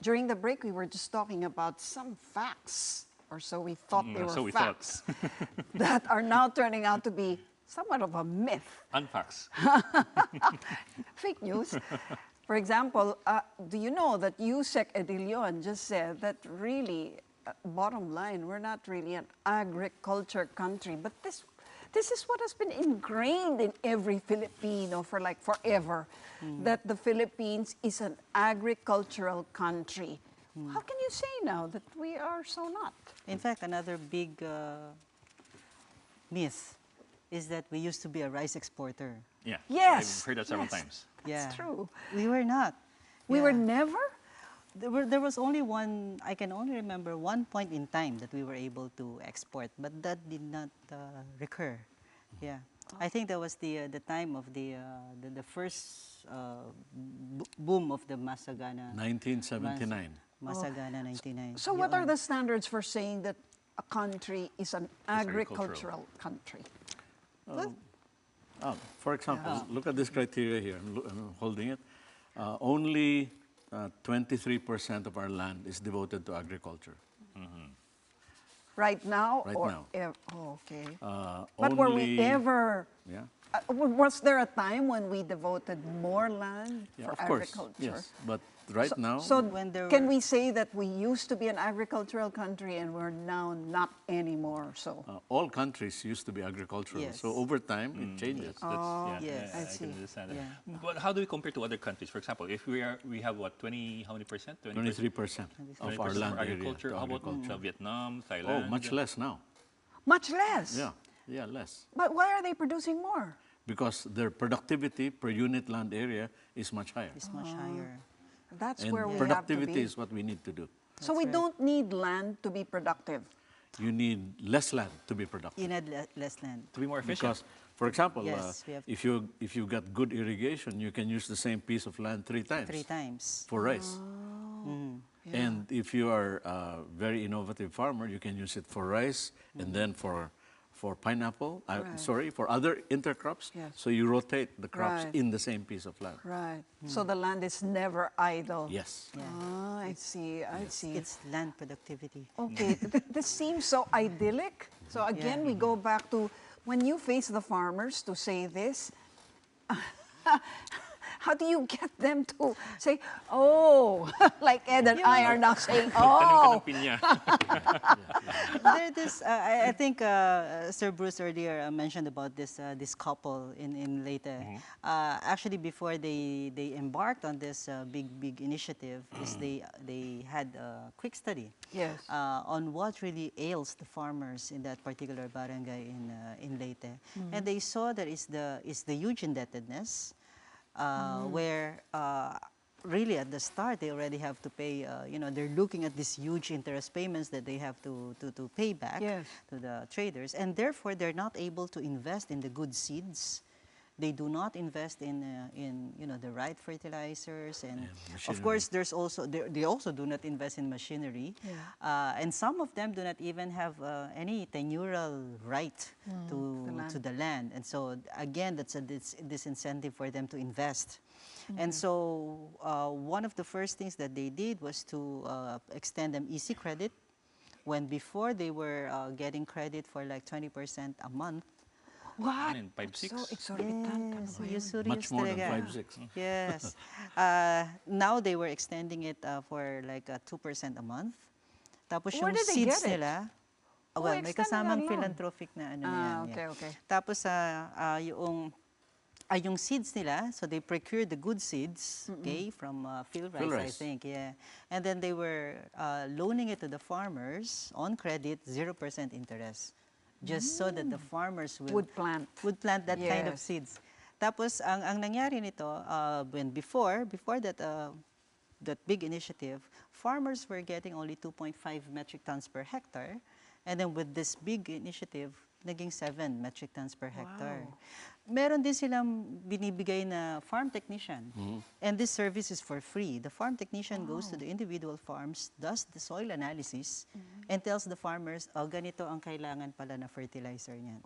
During the break, we were just talking about some facts, or so we thought they were so we facts, that are now turning out to be somewhat of a myth. Unfacts. Fake news. For example, do you know that Usec Edillon just said that really, bottom line, we're not really an agriculture country, but this is what has been ingrained in every Filipino for like forever, that the Philippines is an agricultural country. How can you say now that we are so not? In fact, another big myth is that we used to be a rice exporter. Yeah. Yes. I've heard that several times. Yeah. It's true. We were not. We Yeah. were never? There was only one, I can only remember one point in time that we were able to export, but that did not recur. Yeah. I think that was the time of the first boom of the Masagana. 1979. Masagana 99. So what are the standards for saying that a country is an agricultural country? For example, look at this criteria here. I'm holding it. Only 23% of our land is devoted to agriculture. Right now? Right or now. Okay. But were we ever... Yeah. Was there a time when we devoted more land Yeah, for of course. agriculture? Yes. But right now, So When there can were- we say that we used to be an agricultural country and we're now not anymore? So all countries used to be agricultural. Yes. So over time, it changes. Yeah, yes. yeah, I I see. can understand that. Yeah. But how do we compare to other countries? For example, if we have what, 20, how many percent? 23% of our 20% land for area agriculture. to How about agriculture. Vietnam, Oh, Thailand? much less now. much less? Yeah, less. But why are they producing more? Because their productivity per unit land area is much higher. It's much higher. That's And where we have to productivity be. is what we need to do. So we right. don't need land to be productive. You need less land to be productive. You need less land. To be more efficient. Because, for example, Yes, we have- if you got good irrigation, you can use the same piece of land 3 times 3 times. for rice. Yeah. And if you are a very innovative farmer, you can use it for rice and then for pineapple, Right. sorry, for other intercrops. Yes. So you rotate the crops Right. in the same piece of land. Right. So the land is never idle. Yes. Yeah. Ah, I see. I see. It's land productivity. Okay, this seems so idyllic. So again, we go back to when you face the farmers to say this, how do you get them to say, oh, like Ed and I are now saying, oh. Pinya. I think Sir Bruce earlier mentioned about this couple in Leyte. Actually, before they embarked on this big initiative, is they had a quick study Yes. on what really ails the farmers in that particular barangay in Leyte, and they saw that it's the huge indebtedness. Where really at the start they already have to pay, they're looking at these huge interest payments that they have to pay back Yes. to the traders, and therefore they're not able to invest in the good seeds. They do not invest in the right fertilizers, and of course there's also they also do not invest in machinery, and some of them do not even have any tenural right to the land, and so again that's a disincentive for them to invest. And so one of the first things that they did was to extend them easy credit, when before they were getting credit for like 20% a month. What? 5-6. So exorbitant. Yes, Ano ba yun? usurious Much more than talaga. 5-6. Yes. Now they were extending it for like 2% a month. Tapos Where yung did they seeds get it? nila, Oh, well, may extended kasamang alone. philanthropic na ano na yan. Okay, yeah. okay. Tapos yung seeds nila, so they procured the good seeds, okay, from Phil Rice, I Rice. think, yeah. And then they were loaning it to the farmers on credit, 0% interest, just so that the farmers Would plant. that kind of Yes. seeds. Tapos ang nangyari nito, when before that that big initiative, farmers were getting only 2.5 metric tons per hectare, and then with this big initiative, naging 7 metric tons per hectare. Meron din silang binibigay na farm technician, and this service is for free. The farm technician goes to the individual farms, does the soil analysis, and tells the farmers, oh, ganito ang kailangan pala na fertilizer niyan.